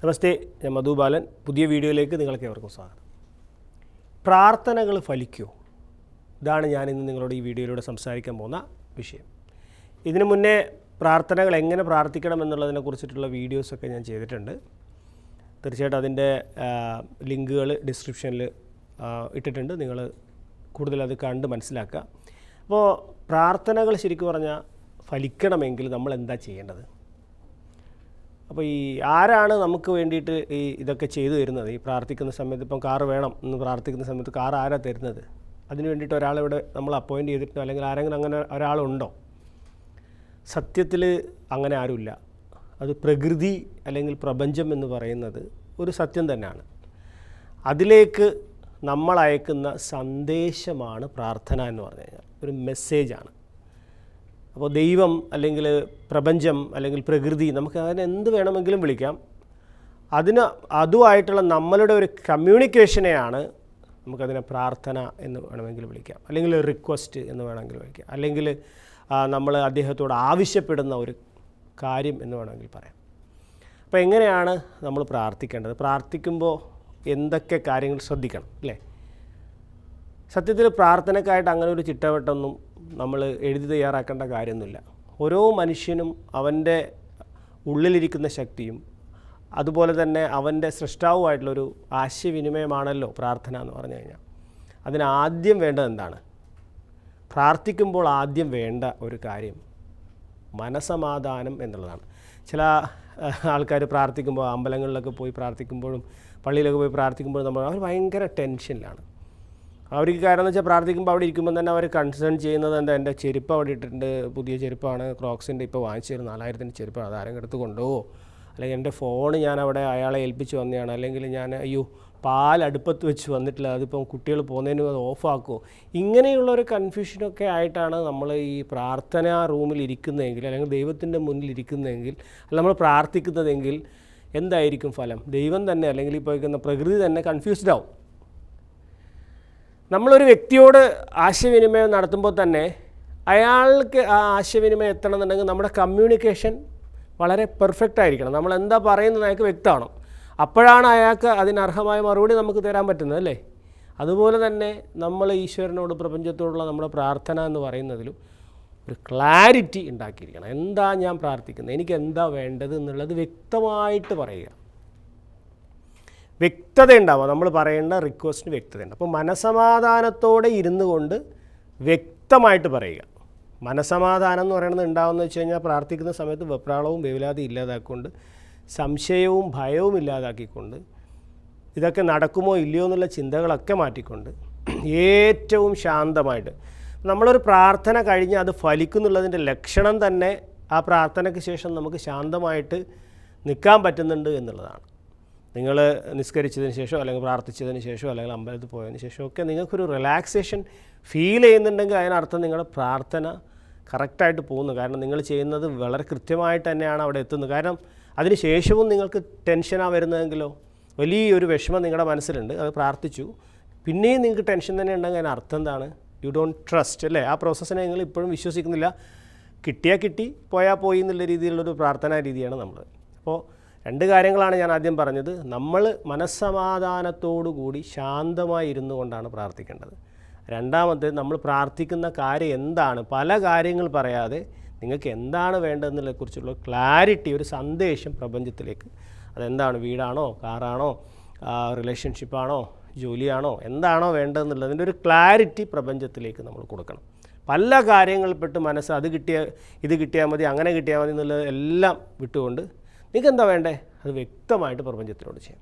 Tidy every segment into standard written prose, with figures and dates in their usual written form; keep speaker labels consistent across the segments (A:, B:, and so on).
A: നമസ്തേ, ഞാൻ മധു ബാലൻ. പുതിയ വീഡിയോയിലേക്ക് നിങ്ങൾക്ക് ഏവർക്കും സ്വാഗതം. പ്രാർത്ഥനകൾ ഫലിക്കുമോ? ഇതാണ് ഞാനിന്ന് നിങ്ങളോട് ഈ വീഡിയോയിലൂടെ സംസാരിക്കാൻ പോകുന്ന വിഷയം. ഇതിനു മുന്നേ പ്രാർത്ഥനകൾ എങ്ങനെ പ്രാർത്ഥിക്കണം എന്നുള്ളതിനെക്കുറിച്ചിട്ടുള്ള വീഡിയോസൊക്കെ ഞാൻ ചെയ്തിട്ടുണ്ട്. തീർച്ചയായിട്ടും അതിൻ്റെ ലിങ്കുകൾ ഡിസ്ക്രിപ്ഷനിൽ ഇട്ടിട്ടുണ്ട്. നിങ്ങൾ കൂടുതൽ അത് കണ്ട് മനസ്സിലാക്കുക. അപ്പോൾ പ്രാർത്ഥനകൾ ശരിക്കും പറഞ്ഞാൽ ഫലിക്കണമെങ്കിൽ നമ്മൾ എന്താ ചെയ്യേണ്ടത്? അപ്പോൾ ഈ ആരാണ് നമുക്ക് വേണ്ടിയിട്ട് ഇതൊക്കെ ചെയ്തു തരുന്നത്? ഈ പ്രാർത്ഥിക്കുന്ന സമയത്ത് ഇപ്പം കാറ് വേണം എന്ന് പ്രാർത്ഥിക്കുന്ന സമയത്ത് കാർ ആരാ തരുന്നത്? അതിന് വേണ്ടിയിട്ട് ഒരാളിവിടെ നമ്മൾ അപ്പോയിൻറ്റ് ചെയ്തിട്ടോ അല്ലെങ്കിൽ ആരെങ്കിലും അങ്ങനെ ഒരാളുണ്ടോ? സത്യത്തിൽ അങ്ങനെ ആരുമില്ല. അത് പ്രകൃതി അല്ലെങ്കിൽ പ്രപഞ്ചം എന്ന് പറയുന്നത് ഒരു സത്യം തന്നെയാണ്. അതിലേക്ക് നമ്മൾ അയക്കുന്ന സന്ദേശമാണ് പ്രാർത്ഥന എന്ന് പറഞ്ഞു കഴിഞ്ഞാൽ, ഒരു മെസ്സേജാണ്. അപ്പോൾ ദൈവം അല്ലെങ്കിൽ പ്രപഞ്ചം അല്ലെങ്കിൽ പ്രകൃതി, നമുക്ക് അതിനെ എന്ത് വേണമെങ്കിലും വിളിക്കാം. അതുമായിട്ടുള്ള നമ്മളുടെ ഒരു കമ്മ്യൂണിക്കേഷനെയാണ് നമുക്കതിനെ പ്രാർത്ഥന എന്ന് വേണമെങ്കിൽ വിളിക്കാം, അല്ലെങ്കിൽ റിക്വസ്റ്റ് എന്ന് വേണമെങ്കിൽ വിളിക്കാം, അല്ലെങ്കിൽ നമ്മൾ അദ്ദേഹത്തോട് ആവശ്യപ്പെടുന്ന ഒരു കാര്യം എന്ന് വേണമെങ്കിൽ പറയാം. അപ്പോൾ എങ്ങനെയാണ് നമ്മൾ പ്രാർത്ഥിക്കേണ്ടത്? പ്രാർത്ഥിക്കുമ്പോൾ എന്തൊക്കെ കാര്യങ്ങൾ ശ്രദ്ധിക്കണം അല്ലേ? സത്യത്തിൽ പ്രാർത്ഥനയ്ക്കായിട്ട് അങ്ങനെ ഒരു ചിട്ടവട്ടമൊന്നും നമ്മൾ എഴുതി തയ്യാറാക്കേണ്ട കാര്യമൊന്നുമില്ല. ഓരോ മനുഷ്യനും അവൻ്റെ ഉള്ളിലിരിക്കുന്ന ശക്തിയും അതുപോലെ തന്നെ അവൻ്റെ സൃഷ്ടാവുമായിട്ടുള്ളൊരു ആശയവിനിമയമാണല്ലോ പ്രാർത്ഥന എന്ന് പറഞ്ഞു കഴിഞ്ഞാൽ. അതിനാദ്യം വേണ്ടത് എന്താണ്? പ്രാർത്ഥിക്കുമ്പോൾ ആദ്യം വേണ്ട ഒരു കാര്യം മനസമാധാനം എന്നുള്ളതാണ്. ചില ആൾക്കാർ പ്രാർത്ഥിക്കുമ്പോൾ, അമ്പലങ്ങളിലൊക്കെ പോയി പ്രാർത്ഥിക്കുമ്പോഴും പള്ളിയിലൊക്കെ പോയി പ്രാർത്ഥിക്കുമ്പോഴും അവർ ഭയങ്കര ടെൻഷനിലാണ്. അവർക്ക് കാരണം എന്ന് വെച്ചാൽ പ്രാർത്ഥിക്കുമ്പോൾ അവിടെ ഇരിക്കുമ്പോൾ തന്നെ അവർ കൺസേൺ ചെയ്യുന്നത് എന്താ, എൻ്റെ ചെരുപ്പ് അവിടെ ഇട്ടിട്ടുണ്ട്, പുതിയ ചെരുപ്പാണ്, ക്രോക്സിൻ്റെ ഇപ്പോൾ വാങ്ങിച്ചു 4000 ചെരുപ്പാണ്, അതാരെങ്കിലും എടുത്ത് കൊണ്ടുപോകുമോ, അല്ലെങ്കിൽ എൻ്റെ ഫോൺ ഞാൻ അവിടെ അയാളെ ഏൽപ്പിച്ച് വന്നതാണ്, അല്ലെങ്കിൽ ഞാൻ പാൽ അടുപ്പത്ത് വെച്ച് വന്നിട്ടില്ല, അതിപ്പം കുട്ടികൾ പോകുന്നതിന് അത് ഓഫാക്കുമോ. ഇങ്ങനെയുള്ളൊരു കൺഫ്യൂഷനൊക്കെ ആയിട്ടാണ് നമ്മൾ ഈ പ്രാർത്ഥനാ റൂമിൽ ഇരിക്കുന്നതെങ്കിൽ, അല്ലെങ്കിൽ ദൈവത്തിൻ്റെ മുന്നിൽ ഇരിക്കുന്നതെങ്കിൽ, അല്ല നമ്മൾ പ്രാർത്ഥിക്കുന്നതെങ്കിൽ എന്തായിരിക്കും ഫലം? ദൈവം തന്നെ അല്ലെങ്കിൽ ഇപ്പോൾ ഇരിക്കുന്ന പ്രകൃതി തന്നെ കൺഫ്യൂസ്ഡ് ആവും. നമ്മളൊരു വ്യക്തിയോട് ആശയവിനിമയം നടത്തുമ്പോൾ തന്നെ അയാൾക്ക് ആ ആശയവിനിമയം എത്തണമെന്നുണ്ടെങ്കിൽ നമ്മുടെ കമ്മ്യൂണിക്കേഷൻ വളരെ പെർഫെക്റ്റ് ആയിരിക്കണം. നമ്മൾ എന്താ പറയുന്നത് അയാൾക്ക് വ്യക്തമാണ്. അപ്പോഴാണ് അയാൾക്ക് അതിനർഹമായ മറുപടി നമുക്ക് തരാൻ പറ്റുന്നത് അല്ലേ? അതുപോലെ തന്നെ നമ്മൾ ഈശ്വരനോട്, പ്രപഞ്ചത്തോടുള്ള നമ്മുടെ പ്രാർത്ഥന എന്ന് പറയുന്നതിലും ഒരു ക്ലാരിറ്റി ഉണ്ടാക്കിയിരിക്കണം. എന്താ ഞാൻ പ്രാർത്ഥിക്കുന്നത്, എനിക്ക് എന്താ വേണ്ടത് എന്നുള്ളത് വ്യക്തമായിട്ട് പറയുക. വ്യക്തത ഉണ്ടാവുക, നമ്മൾ പറയേണ്ട റിക്വസ്റ്റിന് വ്യക്തതയുണ്ട്. അപ്പോൾ മനസമാധാനത്തോടെ ഇരുന്നു കൊണ്ട് വ്യക്തമായിട്ട് പറയുക. മനസമാധാനം എന്ന് പറയുന്നത് ഉണ്ടാവുമെന്ന് വെച്ച് കഴിഞ്ഞാൽ പ്രാർത്ഥിക്കുന്ന സമയത്ത് വെപ്രാളവും വേവലാതി ഇല്ലാതാക്കിക്കൊണ്ട്, സംശയവും ഭയവും ഇല്ലാതാക്കിക്കൊണ്ട്, ഇതൊക്കെ നടക്കുമോ ഇല്ലയോ എന്നുള്ള ചിന്തകളൊക്കെ മാറ്റിക്കൊണ്ട് ഏറ്റവും ശാന്തമായിട്ട് നമ്മളൊരു പ്രാർത്ഥന കഴിഞ്ഞ് അത് ഫലിക്കുന്നുള്ളതിൻ്റെ ലക്ഷണം തന്നെ ആ പ്രാർത്ഥനയ്ക്ക് ശേഷം നമുക്ക് ശാന്തമായിട്ട് നിൽക്കാൻ പറ്റുന്നുണ്ട് എന്നുള്ളതാണ്. നിങ്ങൾ നിസ്കരിച്ചതിന് ശേഷം അല്ലെങ്കിൽ പ്രാർത്ഥിച്ചതിന് ശേഷം അല്ലെങ്കിൽ അമ്പലത്തിൽ പോയതിന് ശേഷമൊക്കെ നിങ്ങൾക്കൊരു റിലാക്സേഷൻ ഫീൽ ചെയ്യുന്നുണ്ടെങ്കിൽ അതിനർത്ഥം നിങ്ങളുടെ പ്രാർത്ഥന കറക്റ്റായിട്ട് പോകുന്നു. കാരണം നിങ്ങൾ ചെയ്യുന്നത് വളരെ കൃത്യമായിട്ട് തന്നെയാണ് അവിടെ എത്തുന്നത്. കാരണം അതിന് ശേഷവും നിങ്ങൾക്ക് ടെൻഷനാണ് വരുന്നതെങ്കിലോ, വലിയൊരു വിഷമം നിങ്ങളുടെ മനസ്സിലുണ്ട്, അത് പ്രാർത്ഥിച്ചു, പിന്നെയും നിങ്ങൾക്ക് ടെൻഷൻ തന്നെ ഉണ്ടെങ്കിൽ അതിനർത്ഥം എന്താണ്? യു ഡോണ്ട് ട്രസ്റ്റ് അല്ലേ? ആ പ്രോസസ്സിനെ നിങ്ങൾ ഇപ്പോഴും വിശ്വസിക്കുന്നില്ല. കിട്ടിയാൽ കിട്ടി, പോയാൽ പോയി എന്നുള്ള രീതിയിലുള്ളൊരു പ്രാർത്ഥനാ രീതിയാണ് നമ്മൾ. അപ്പോൾ രണ്ട് കാര്യങ്ങളാണ് ഞാൻ ആദ്യം പറഞ്ഞത്. നമ്മൾ മനസ്സമാധാനത്തോടുകൂടി ശാന്തമായി ഇരുന്നു കൊണ്ടാണ് പ്രാർത്ഥിക്കേണ്ടത്. രണ്ടാമത്, നമ്മൾ പ്രാർത്ഥിക്കുന്ന കാര്യം എന്താണ്, പല കാര്യങ്ങൾ പറയാതെ നിങ്ങൾക്ക് എന്താണ് വേണ്ടതെന്നുള്ളതിനെക്കുറിച്ചുള്ള ക്ലാരിറ്റി, ഒരു സന്ദേശം പ്രപഞ്ചത്തിലേക്ക്. അതെന്താണ്? വീടാണോ, കാറാണോ, റിലേഷൻഷിപ്പാണോ, ജോലിയാണോ, എന്താണോ വേണ്ടതെന്നുള്ളതിൻ്റെ ഒരു ക്ലാരിറ്റി പ്രപഞ്ചത്തിലേക്ക് നമ്മൾ കൊടുക്കണം. പല കാര്യങ്ങളിൽപ്പെട്ട് മനസ്സ് അത് ഇത് കിട്ടിയാൽ മതി, അങ്ങനെ കിട്ടിയാൽ മതി എന്നുള്ളത് എല്ലാം വിട്ടുകൊണ്ട് നിങ്ങൾക്ക് എന്താ വേണ്ടേ അത് വ്യക്തമായിട്ട് പ്രപഞ്ചത്തിനോട് ചെയ്യാം.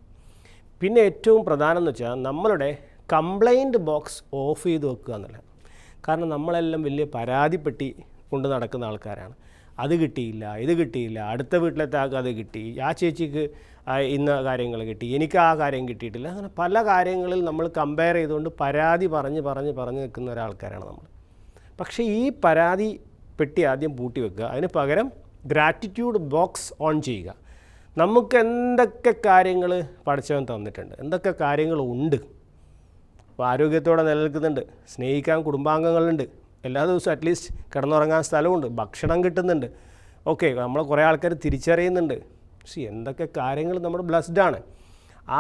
A: പിന്നെ ഏറ്റവും പ്രധാനം എന്ന് വെച്ചാൽ നമ്മളുടെ കംപ്ലൈൻറ്റ് ബോക്സ് ഓഫ് ചെയ്ത് വെക്കുക എന്നുള്ളത്. കാരണം നമ്മളെല്ലാം വലിയ പരാതിപ്പെട്ടി കൊണ്ട് നടക്കുന്ന ആൾക്കാരാണ്. അത് കിട്ടിയില്ല, ഇത് കിട്ടിയില്ല, അടുത്ത വീട്ടിലത്തെ ആൾക്ക് അത് കിട്ടി, ആ ചേച്ചിക്ക് ഇന്ന കാര്യങ്ങൾ കിട്ടി, എനിക്ക് ആ കാര്യം കിട്ടിയിട്ടില്ല. അങ്ങനെ പല കാര്യങ്ങളിൽ നമ്മൾ കമ്പയർ ചെയ്തുകൊണ്ട് പരാതി പറഞ്ഞ് നിൽക്കുന്ന ഒരാൾക്കാരാണ് നമ്മൾ. പക്ഷേ ഈ പരാതി പെട്ടി ആദ്യം പൂട്ടി വെക്കുക. അതിന് പകരം ഗ്രാറ്റിറ്റ്യൂഡ് ബോക്സ് ഓൺ ചെയ്യുക. നമുക്ക് എന്തൊക്കെ കാര്യങ്ങൾ പഠിച്ചവൻ തന്നിട്ടുണ്ട്, എന്തൊക്കെ കാര്യങ്ങളുണ്ട്. അപ്പോൾ ആരോഗ്യത്തോടെ നിലനിൽക്കുന്നുണ്ട്, സ്നേഹിക്കാൻ കുടുംബാംഗങ്ങളുണ്ട്, എല്ലാ ദിവസവും അറ്റ്ലീസ്റ്റ് കിടന്നുറങ്ങാൻ സ്ഥലമുണ്ട്, ഭക്ഷണം കിട്ടുന്നുണ്ട്, ഓക്കെ നമ്മളെ കുറേ ആൾക്കാർ തിരിച്ചറിയുന്നുണ്ട്, എന്തൊക്കെ കാര്യങ്ങൾ നമ്മൾ ബ്ലെസ്ഡാണ്.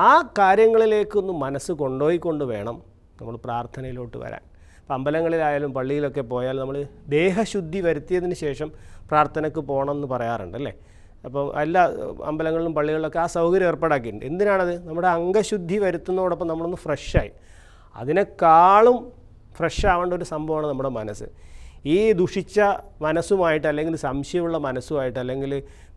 A: ആ കാര്യങ്ങളിലേക്കൊന്ന് മനസ്സ് കൊണ്ടുപോയിക്കൊണ്ട് വേണം നമ്മൾ പ്രാർത്ഥനയിലോട്ട് വരാൻ. ഇപ്പം അമ്പലങ്ങളിലായാലും പള്ളിയിലൊക്കെ പോയാൽ നമ്മൾ ദേഹശുദ്ധി വരുത്തിയതിന് ശേഷം പ്രാർത്ഥനയ്ക്ക് പോകണമെന്ന് പറയാറുണ്ട് അല്ലേ. അപ്പോൾ എല്ലാ അമ്പലങ്ങളിലും പള്ളികളിലൊക്കെ ആ സൗകര്യം ഏർപ്പാടാക്കിയിട്ടുണ്ട്. എന്തിനാണത്? നമ്മുടെ അംഗശുദ്ധി വരുത്തുന്നതോടൊപ്പം നമ്മളൊന്ന് ഫ്രഷായി. അതിനേക്കാളും ഫ്രഷ് ആവേണ്ട ഒരു സംഭവമാണ് നമ്മുടെ മനസ്സ്. ഈ ദുഷിച്ച മനസ്സുമായിട്ട്, അല്ലെങ്കിൽ സംശയമുള്ള മനസ്സുമായിട്ട്, അല്ലെങ്കിൽ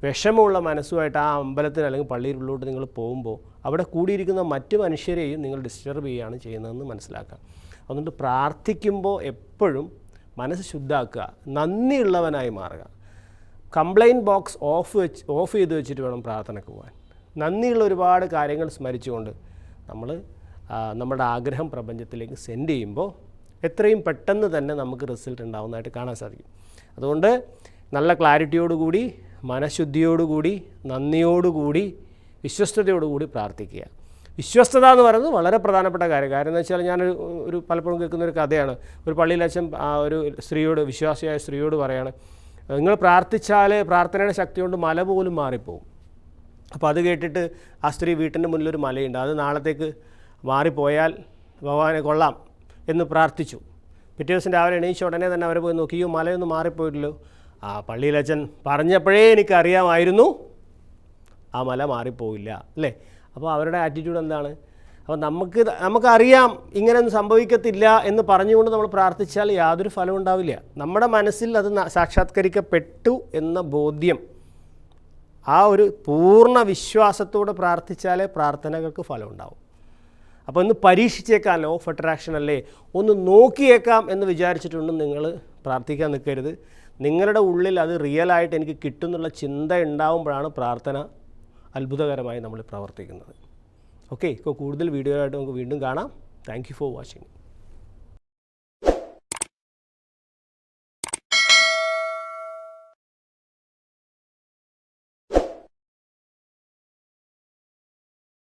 A: വിഷമമുള്ള മനസ്സുമായിട്ട് ആ അമ്പലത്തിൽ അല്ലെങ്കിൽ പള്ളിയിലുള്ളോട്ട് നിങ്ങൾ പോകുമ്പോൾ അവിടെ കൂടിയിരിക്കുന്ന മറ്റ് മനുഷ്യരെയും നിങ്ങൾ ഡിസ്റ്റർബ് ചെയ്യുകയാണ് ചെയ്യുന്നതെന്ന് മനസ്സിലാക്കാം. അതുകൊണ്ട് പ്രാർത്ഥിക്കുമ്പോൾ എപ്പോഴും മനസ്സ് ശുദ്ധാക്കുക, നന്ദിയുള്ളവനായി മാറുക. കംപ്ലയിൻറ്റ് ബോക്സ് ഓഫ് ചെയ്ത് വെച്ചിട്ട് വേണം പ്രാർത്ഥനയ്ക്ക് പോകാൻ. നന്ദിയുള്ള ഒരുപാട് കാര്യങ്ങൾ സ്മരിച്ചുകൊണ്ട് നമ്മൾ നമ്മുടെ ആഗ്രഹം പ്രപഞ്ചത്തിലേക്ക് സെൻഡ് ചെയ്യുമ്പോൾ എത്രയും പെട്ടെന്ന് തന്നെ നമുക്ക് റിസൾട്ട് ഉണ്ടാവുന്നതായിട്ട് കാണാൻ സാധിക്കും. അതുകൊണ്ട് നല്ല ക്ലാരിറ്റിയോടുകൂടി, മനഃശുദ്ധിയോടുകൂടി, നന്ദിയോടുകൂടി, വിശ്വസ്തയോടുകൂടി പ്രാർത്ഥിക്കുക. വിശ്വസ്തത എന്ന് പറയുന്നത് വളരെ പ്രധാനപ്പെട്ട കാര്യം. കാരണം എന്ന് വെച്ചാൽ ഞാൻ ഒരു പലപ്പോഴും കേൾക്കുന്നൊരു കഥയാണ്. ഒരു പള്ളിയിലച്ഛൻ ഒരു സ്ത്രീയോട്, വിശ്വാസിയായ സ്ത്രീയോട് പറയാണ്, നിങ്ങൾ പ്രാർത്ഥിച്ചാൽ പ്രാർത്ഥനയുടെ ശക്തി കൊണ്ട് മല പോലും മാറിപ്പോവും. അപ്പോൾ അത് കേട്ടിട്ട് ആ സ്ത്രീ വീട്ടിൻ്റെ മുന്നിലൊരു മലയുണ്ട്, അത് നാളത്തേക്ക് മാറിപ്പോയാൽ ഭഗവാനെ കൊള്ളാം എന്ന് പ്രാർത്ഥിച്ചു. പിറ്റേ ദിവസം രാവിലെ എണീച്ച ഉടനെ തന്നെ അവർ പോയി നോക്കി, ഈ മലയൊന്നും മാറിപ്പോയില്ലല്ലോ. ആ പള്ളിയിലച്ഛൻ പറഞ്ഞപ്പോഴേ എനിക്കറിയാമായിരുന്നു ആ മല മാറിപ്പോയില്ല അല്ലേ. അപ്പോൾ അവരുടെ ആറ്റിറ്റ്യൂഡ് എന്താണ്? അപ്പോൾ നമുക്കറിയാം ഇങ്ങനെയൊന്നും സംഭവിക്കത്തില്ല എന്ന് പറഞ്ഞുകൊണ്ട് നമ്മൾ പ്രാർത്ഥിച്ചാൽ യാതൊരു ഫലവും ഉണ്ടാവില്ല. നമ്മുടെ മനസ്സിൽ അത് സാക്ഷാത്കരിക്കപ്പെട്ടു എന്ന ബോധ്യം, ആ ഒരു പൂർണ്ണ വിശ്വാസത്തോടെ പ്രാർത്ഥിച്ചാലേ പ്രാർത്ഥനകൾക്ക് ഫലം ഉണ്ടാവും. അപ്പോൾ ഒന്ന് പരീക്ഷിച്ചേക്കാം, ലോ ഓഫ് അട്രാക്ഷൻ അല്ലേ, ഒന്ന് നോക്കിയേക്കാം എന്ന് വിചാരിച്ചിട്ടുണ്ടെന്ന് നിങ്ങൾ പ്രാർത്ഥിക്കാൻ നിൽക്കരുത്. നിങ്ങളുടെ ഉള്ളിൽ അത് റിയലായിട്ട് എനിക്ക് കിട്ടുന്നുള്ള ചിന്ത ഉണ്ടാകുമ്പോഴാണ് പ്രാർത്ഥന അത്ഭുതകരമായി നമ്മൾ പ്രവർത്തിക്കുന്നത്. ഓക്കെ, ഇപ്പോൾ കൂടുതൽ വീഡിയോ ആയിട്ട് നമുക്ക് വീണ്ടും കാണാം. Thank you for watching.